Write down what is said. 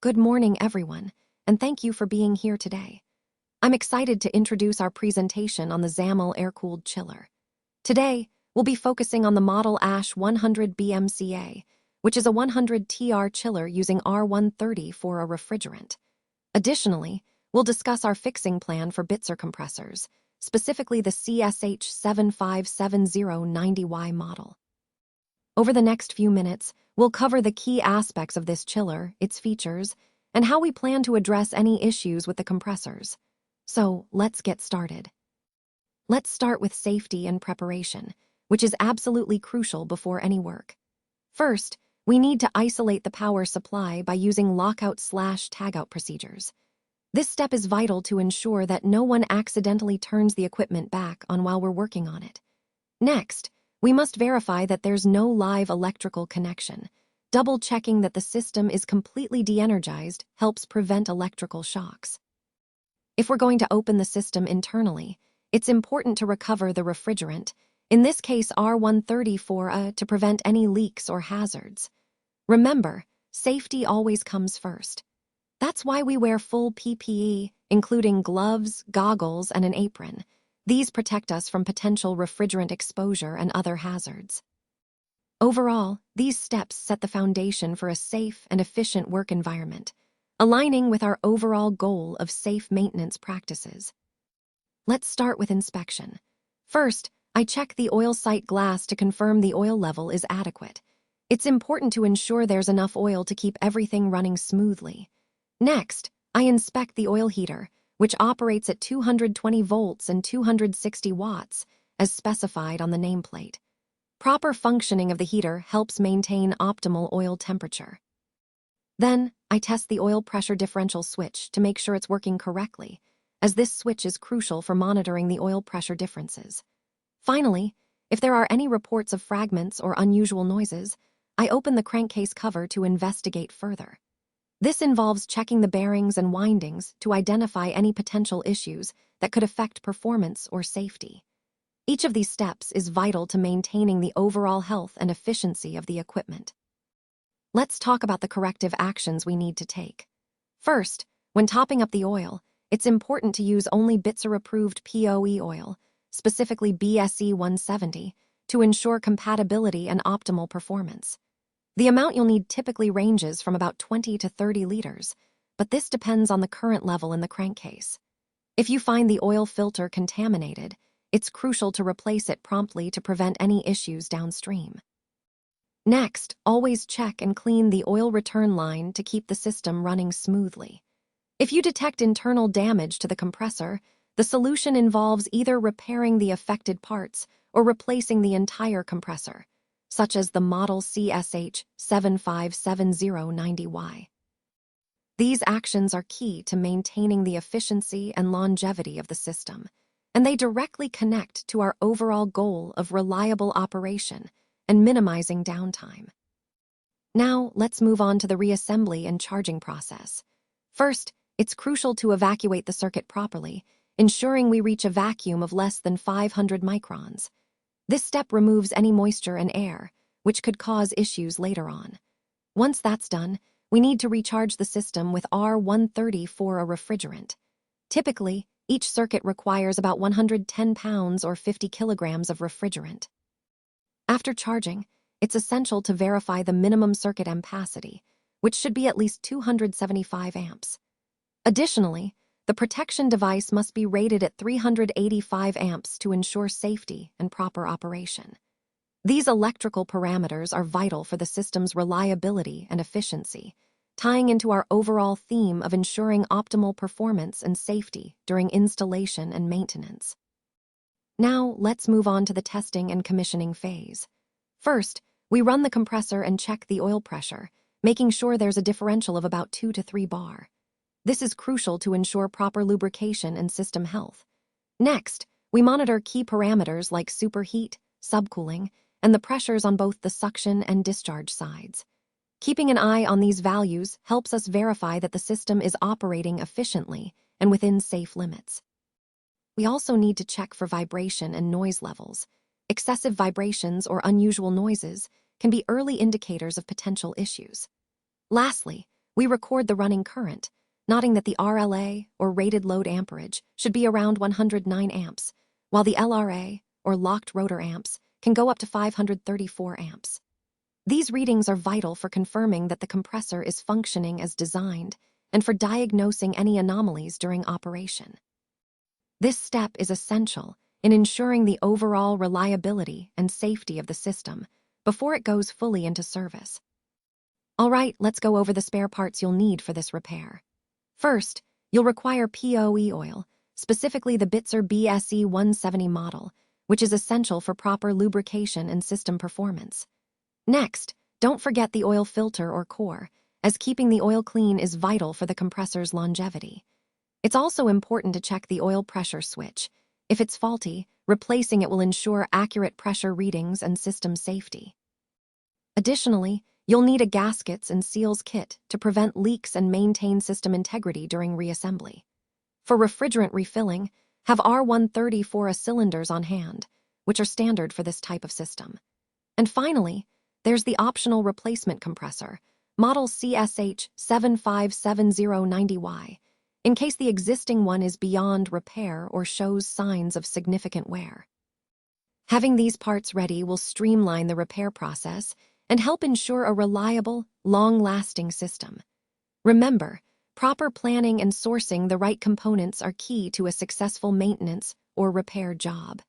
Good morning, everyone, and thank you for being here today. I'm excited to introduce our presentation on the Zamil air-cooled chiller. Today, we'll be focusing on the model R-134a BMCA, which is a 100 TR chiller using R-134a refrigerant. Additionally, we'll discuss our fixing plan for Bitzer compressors, specifically the CSH757090Y model. Over the next few minutes, we'll cover the key aspects of this chiller, its features, and how we plan to address any issues with the compressors. So, let's get started. Let's start with safety and preparation, which is absolutely crucial before any work. First, we need to isolate the power supply by using lockout/tagout procedures. This step is vital to ensure that no one accidentally turns the equipment back on while we're working on it. Next, we must verify that there's no live electrical connection. Double-checking that the system is completely de-energized helps prevent electrical shocks. If we're going to open the system internally, it's important to recover the refrigerant, in this case R-134a, to prevent any leaks or hazards. Remember, safety always comes first. That's why we wear full PPE, including gloves, goggles, and an apron. These protect us from potential refrigerant exposure and other hazards. Overall, these steps set the foundation for a safe and efficient work environment, aligning with our overall goal of safe maintenance practices. Let's start with inspection. First, I check the oil sight glass to confirm the oil level is adequate. It's important to ensure there's enough oil to keep everything running smoothly. Next, I inspect the oil heater, which operates at 220 volts and 260 watts, as specified on the nameplate. Proper functioning of the heater helps maintain optimal oil temperature. Then, I test the oil pressure differential switch to make sure it's working correctly, as this switch is crucial for monitoring the oil pressure differences. Finally, if there are any reports of fragments or unusual noises, I open the crankcase cover to investigate further. This involves checking the bearings and windings to identify any potential issues that could affect performance or safety. Each of these steps is vital to maintaining the overall health and efficiency of the equipment. Let's talk about the corrective actions we need to take. First, when topping up the oil, it's important to use only Bitzer-approved POE oil, specifically BSE170, to ensure compatibility and optimal performance. The amount you'll need typically ranges from about 20 to 30 liters, but this depends on the current level in the crankcase. If you find the oil filter contaminated, it's crucial to replace it promptly to prevent any issues downstream. Next, always check and clean the oil return line to keep the system running smoothly. If you detect internal damage to the compressor, the solution involves either repairing the affected parts or replacing the entire compressor, such as the model CSH757090Y. These actions are key to maintaining the efficiency and longevity of the system, and they directly connect to our overall goal of reliable operation and minimizing downtime. Now, let's move on to the reassembly and charging process. First, it's crucial to evacuate the circuit properly, ensuring we reach a vacuum of less than 500 microns. This step removes any moisture and air, which could cause issues later on. Once that's done, we need to recharge the system with R-134a refrigerant. Typically, each circuit requires about 110 pounds or 50 kilograms of refrigerant. After charging, it's essential to verify the minimum circuit ampacity, which should be at least 275 amps. Additionally, the protection device must be rated at 385 amps to ensure safety and proper operation. These electrical parameters are vital for the system's reliability and efficiency, tying into our overall theme of ensuring optimal performance and safety during installation and maintenance. Now, let's move on to the testing and commissioning phase. First, we run the compressor and check the oil pressure, making sure there's a differential of about 2 to 3 bar. This is crucial to ensure proper lubrication and system health. Next, we monitor key parameters like superheat, subcooling, and the pressures on both the suction and discharge sides. Keeping an eye on these values helps us verify that the system is operating efficiently and within safe limits. We also need to check for vibration and noise levels. Excessive vibrations or unusual noises can be early indicators of potential issues. Lastly, we record the running current, noting that the RLA, or rated load amperage, should be around 109 amps, while the LRA, or locked rotor amps, can go up to 534 amps. These readings are vital for confirming that the compressor is functioning as designed and for diagnosing any anomalies during operation. This step is essential in ensuring the overall reliability and safety of the system before it goes fully into service. All right, let's go over the spare parts you'll need for this repair. First, you'll require POE oil, specifically the Bitzer BSE170 model, which is essential for proper lubrication and system performance. Next, don't forget the oil filter or core, as keeping the oil clean is vital for the compressor's longevity. It's also important to check the oil pressure switch. If it's faulty, replacing it will ensure accurate pressure readings and system safety. Additionally, you'll need a gaskets and seals kit to prevent leaks and maintain system integrity during reassembly. For refrigerant refilling, have R-134a cylinders on hand, which are standard for this type of system. And finally, there's the optional replacement compressor, model CSH757090Y, in case the existing one is beyond repair or shows signs of significant wear. Having these parts ready will streamline the repair process and help ensure a reliable, long-lasting system. Remember, proper planning and sourcing the right components are key to a successful maintenance or repair job.